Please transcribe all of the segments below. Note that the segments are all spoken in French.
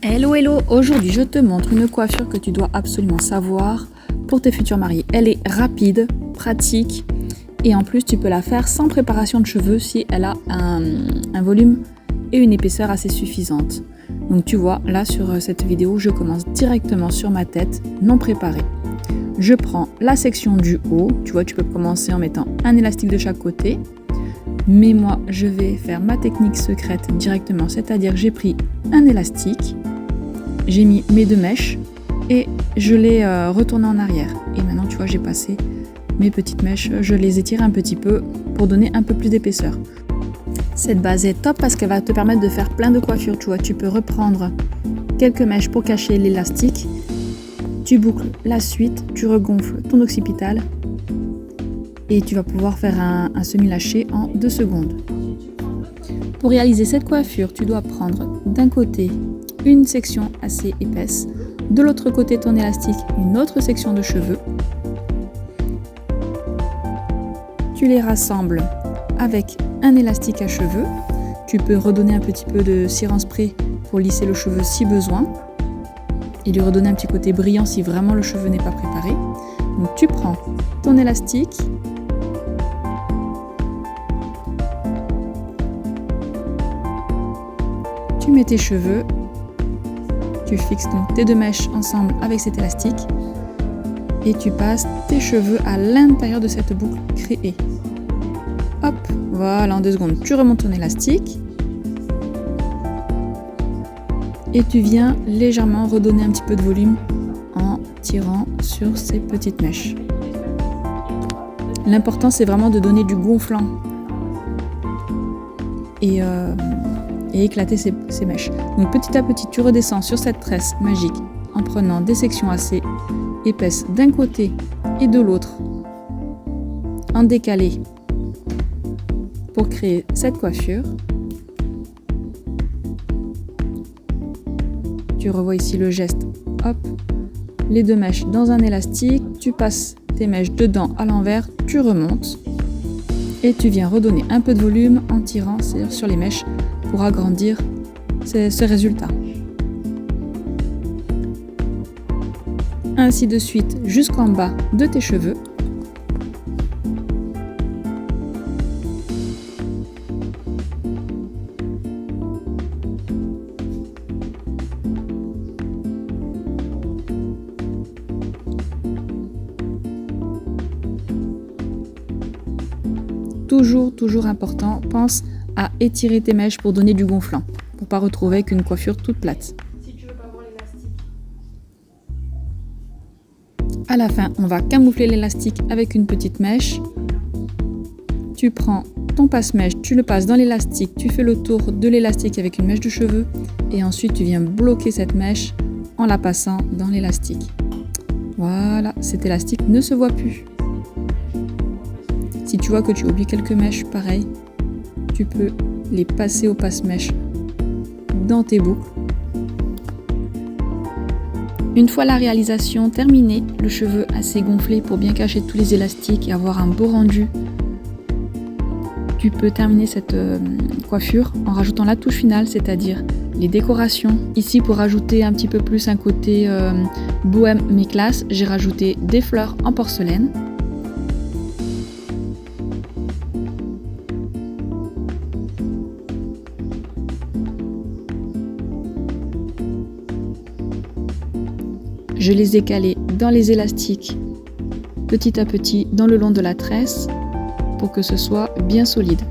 Hello hello, aujourd'hui je te montre une coiffure que tu dois absolument savoir pour tes futurs mariés. Elle est rapide, pratique et en plus tu peux la faire sans préparation de cheveux si elle a un volume et une épaisseur assez suffisantes. Donc tu vois, là sur cette vidéo, je commence directement sur ma tête non préparée. Je prends la section du haut, tu vois, tu peux commencer en mettant un élastique de chaque côté. Mais moi, je vais faire ma technique secrète directement, c'est-à-dire j'ai pris un élastique, j'ai mis mes deux mèches et je l'ai retourné en arrière. Et maintenant, tu vois, j'ai passé mes petites mèches, je les étire un petit peu pour donner un peu plus d'épaisseur. Cette base est top parce qu'elle va te permettre de faire plein de coiffures, tu vois. Tu peux reprendre quelques mèches pour cacher l'élastique, tu boucles la suite, tu regonfles ton occipital et tu vas pouvoir faire un semi-lâché en 2 secondes. Pour réaliser cette coiffure, tu dois prendre d'un côté une section assez épaisse, de l'autre côté ton élastique, une autre section de cheveux. Tu les rassembles avec un élastique à cheveux. Tu peux redonner un petit peu de cire en spray pour lisser le cheveu si besoin et lui redonner un petit côté brillant si vraiment le cheveu n'est pas préparé. Donc tu prends ton élastique, tu mets tes cheveux, tu fixes donc tes deux mèches ensemble avec cet élastique et tu passes tes cheveux à l'intérieur de cette boucle créée. Hop, voilà, en 2 secondes, tu remontes ton élastique et tu viens légèrement redonner un petit peu de volume en tirant sur ces petites mèches. L'important, c'est vraiment de donner du gonflant et éclater ces mèches. Donc petit à petit, tu redescends sur cette tresse magique en prenant des sections assez épaisses d'un côté et de l'autre, en décalé, pour créer cette coiffure. Tu revois ici le geste, hop, les deux mèches dans un élastique, tu passes tes mèches dedans à l'envers, tu remontes et tu viens redonner un peu de volume en tirant sur les mèches pour agrandir ce résultat. Ainsi de suite jusqu'en bas de tes cheveux. Toujours important, pense à étirer tes mèches pour donner du gonflant, pour pas retrouver avec une coiffure toute plate. À la fin, on va camoufler l'élastique avec une petite mèche. Tu prends ton passe-mèche, tu le passes dans l'élastique, tu fais le tour de l'élastique avec une mèche de cheveux et ensuite tu viens bloquer cette mèche en la passant dans l'élastique. Voilà, cet élastique ne se voit plus. Si tu vois que tu oublies quelques mèches, pareil, tu peux les passer au passe-mèche dans tes boucles. Une fois la réalisation terminée, le cheveu assez gonflé pour bien cacher tous les élastiques et avoir un beau rendu, tu peux terminer cette coiffure en rajoutant la touche finale, c'est-à-dire les décorations. Ici, pour rajouter un petit peu plus un côté bohème mais classe, j'ai rajouté des fleurs en porcelaine. Je les ai calés dans les élastiques petit à petit dans le long de la tresse pour que ce soit bien solide.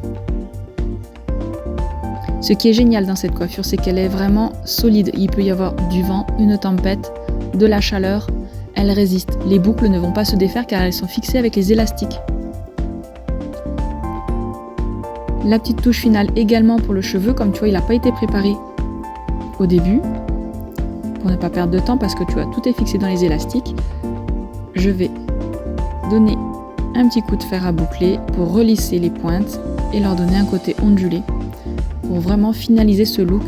Ce qui est génial dans cette coiffure, c'est qu'elle est vraiment solide. Il peut y avoir du vent, une tempête, de la chaleur, elle résiste. Les boucles ne vont pas se défaire car elles sont fixées avec les élastiques. La petite touche finale également pour le cheveu, comme tu vois, il n'a pas été préparé au début. Pour ne pas perdre de temps parce que tu vois, tout est fixé dans les élastiques. Je vais donner un petit coup de fer à boucler pour relisser les pointes et leur donner un côté ondulé pour vraiment finaliser ce look.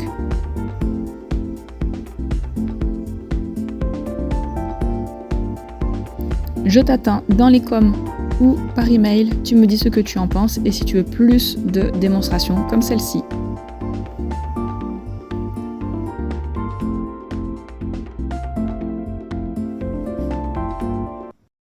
Je t'attends dans les coms ou par email, tu me dis ce que tu en penses et si tu veux plus de démonstrations comme celle-ci.